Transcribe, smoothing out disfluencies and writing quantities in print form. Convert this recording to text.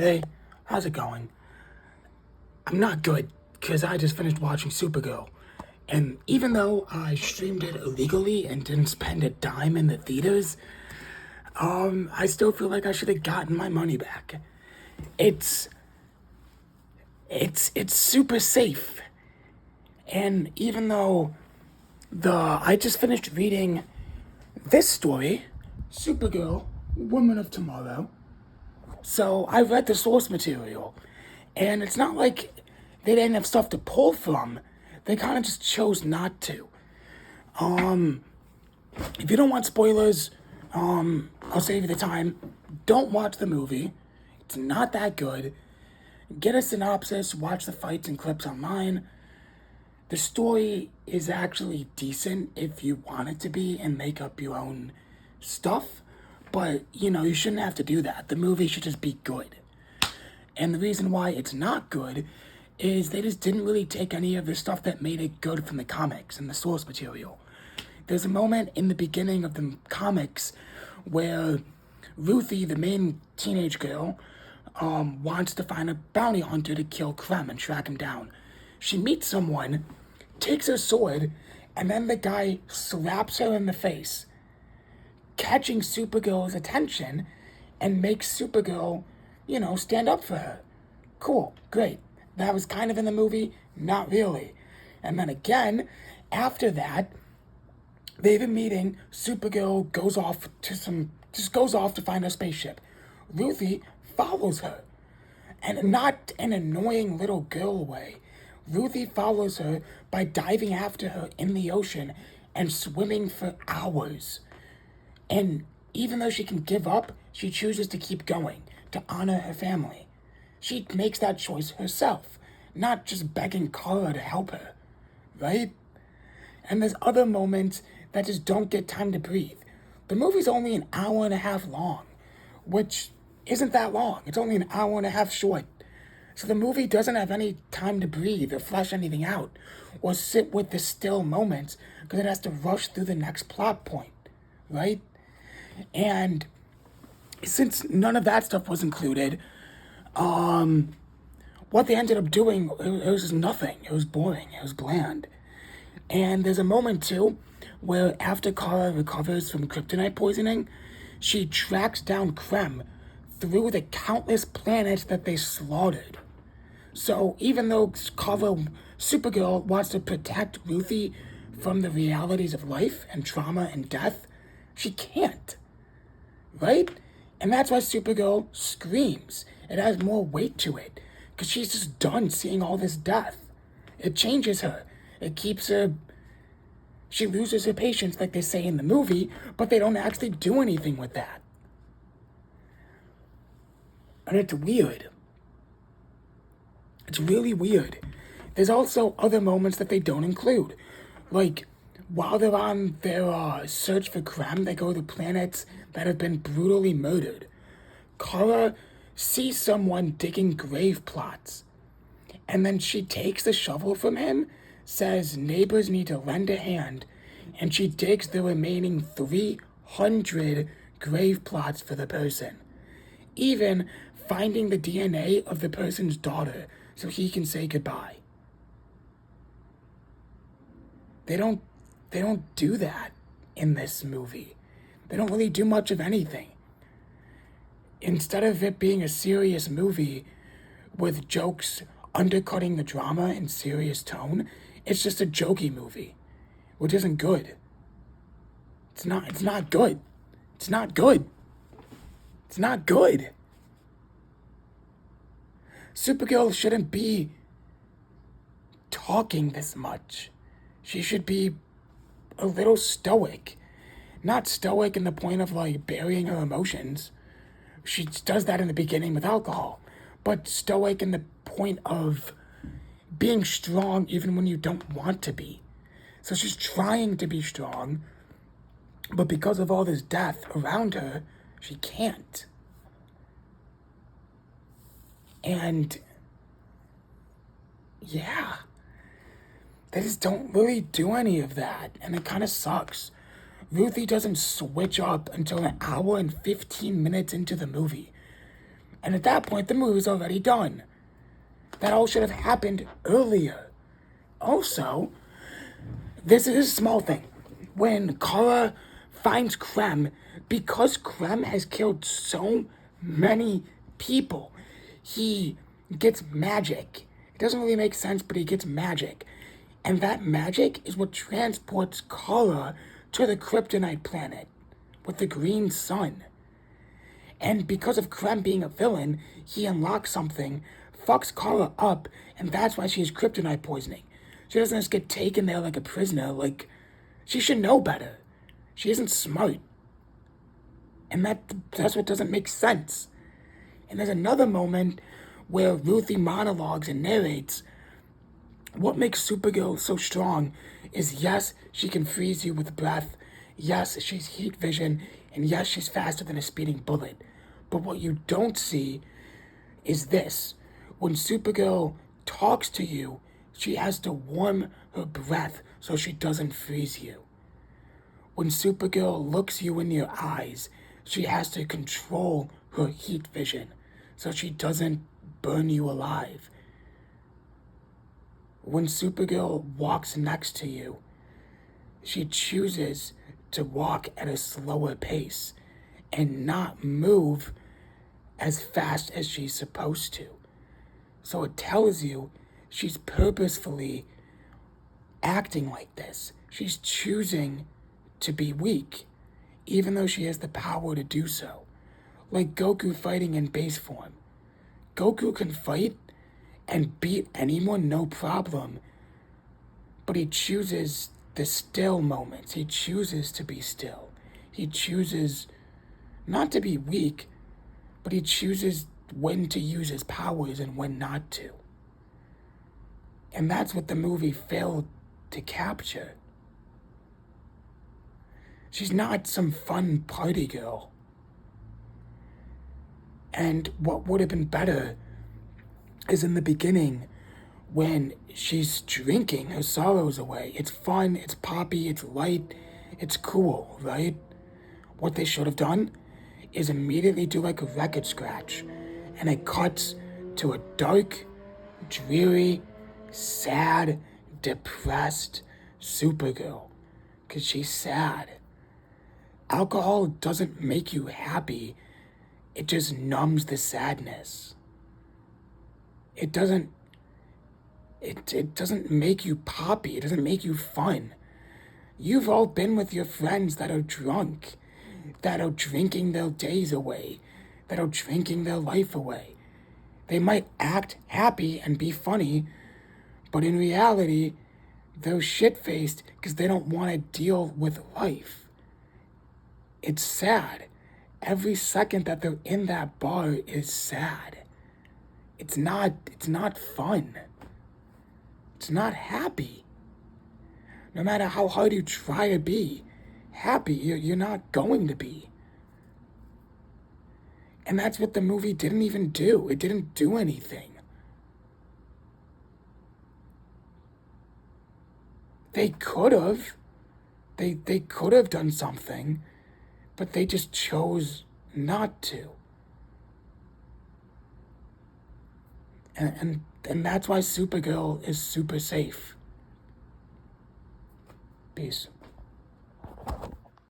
Hey, how's it going? I'm not good because I just finished watching Supergirl. And even though I streamed it illegally and didn't spend a dime in the theaters, I still feel like I should have gotten my money back. It's it's super safe. And even though I just finished reading this story, Supergirl, Woman of Tomorrow. So I read the source material, and it's not like they didn't have stuff to pull from. They kind of just chose not to. If you don't want spoilers, I'll save you the time. Don't watch the movie. It's not that good. Get a synopsis, watch the fights and clips online. The story is actually decent if you want it to be and make up your own stuff. But, you shouldn't have to do that. The movie should just be good. And the reason why it's not good is they just didn't really take any of the stuff that made it good from the comics and the source material. There's a moment in the beginning of the comics where Ruthie, the main teenage girl, wants to find a bounty hunter to kill Clem and track him down. She meets someone, takes her sword, and then the guy slaps her in the face, catching Supergirl's attention and makes Supergirl, stand up for her. Cool, great. That was kind of in the movie, not really. And then again, after that, they have a meeting. Supergirl goes off to find a spaceship. Ruthie follows her. And not an annoying little girl way. Ruthie follows her by diving after her in the ocean and swimming for hours. And even though she can give up, she chooses to keep going to honor her family. She makes that choice herself, not just begging Kara to help her, right? And there's other moments that just don't get time to breathe. The movie's only an hour and a half long, which isn't that long. It's only an hour and a half short. So the movie doesn't have any time to breathe or flesh anything out or sit with the still moments because it has to rush through the next plot point, right? And since none of that stuff was included, what they ended up doing, it was just nothing. It was boring. It was bland. And there's a moment, too, where after Kara recovers from kryptonite poisoning, she tracks down Krem through the countless planets that they slaughtered. So even though Supergirl wants to protect Ruthie from the realities of life and trauma and death, she can't. Right? And that's why Supergirl screams. It has more weight to it. Because she's just done seeing all this death. It changes her. It keeps her... She loses her patience, like they say in the movie, but they don't actually do anything with that. And it's weird. It's really weird. There's also other moments that they don't include. Like, while they're on their search for Krem, they go to planets that have been brutally murdered. Kara sees someone digging grave plots. And then she takes the shovel from him, says neighbors need to lend a hand, and she digs the remaining 300 grave plots for the person. Even finding the DNA of the person's daughter so he can say goodbye. They don't do that in this movie. They don't really do much of anything. Instead of it being a serious movie with jokes undercutting the drama in serious tone, it's just a jokey movie, which isn't good. It's not good. It's not good. It's not good. Supergirl shouldn't be talking this much. She should be a little stoic. Not stoic in the point of like burying her emotions. She does that in the beginning with alcohol. But stoic in the point of being strong even when you don't want to be. So she's trying to be strong, but because of all this death around her, she can't. And yeah, they just don't really do any of that, and it kind of sucks. Ruthie doesn't switch up until an hour and 15 minutes into the movie. And at that point, the movie's already done. That all should have happened earlier. Also, this is a small thing. When Kara finds Krem, because Krem has killed so many people, he gets magic. It doesn't really make sense, but he gets magic. And that magic is what transports Kara to the kryptonite planet with the green sun. And because of Krem being a villain, he unlocks something, fucks Kara up, and that's why she has kryptonite poisoning. She doesn't just get taken there like a prisoner. Like, she should know better. She isn't smart. And that's what doesn't make sense. And there's another moment where Ruthie monologues and narrates what makes Supergirl so strong is, yes, she can freeze you with breath. Yes, she's heat vision. And yes, she's faster than a speeding bullet. But what you don't see is this. When Supergirl talks to you, she has to warm her breath so she doesn't freeze you. When Supergirl looks you in your eyes, she has to control her heat vision so she doesn't burn you alive. When Supergirl walks next to you, she chooses to walk at a slower pace and not move as fast as she's supposed to. So it tells you she's purposefully acting like this. She's choosing to be weak, even though she has the power to do so. Like Goku fighting in base form. Goku can fight and beat anyone, no problem. But he chooses the still moments. He chooses to be still. He chooses not to be weak, but he chooses when to use his powers and when not to. And that's what the movie failed to capture. She's not some fun party girl. And what would have been better is in the beginning when she's drinking her sorrows away. It's fun, it's poppy, it's light, it's cool, right? What they should have done is immediately do like a record scratch, and it cuts to a dark, dreary, sad, depressed Supergirl, because she's sad. Alcohol doesn't make you happy, it just numbs the sadness. It doesn't make you poppy, it doesn't make you fun. You've all been with your friends that are drunk, that are drinking their days away, that are drinking their life away. They might act happy and be funny, but in reality, they're shit-faced because they don't want to deal with life. It's sad. Every second that they're in that bar is sad. It's not fun. It's not happy. No matter how hard you try to be happy, you're not going to be. And that's what the movie didn't even do. It didn't do anything. They could have. They could have done something, but they just chose not to. And that's why Supergirl is super safe. Peace.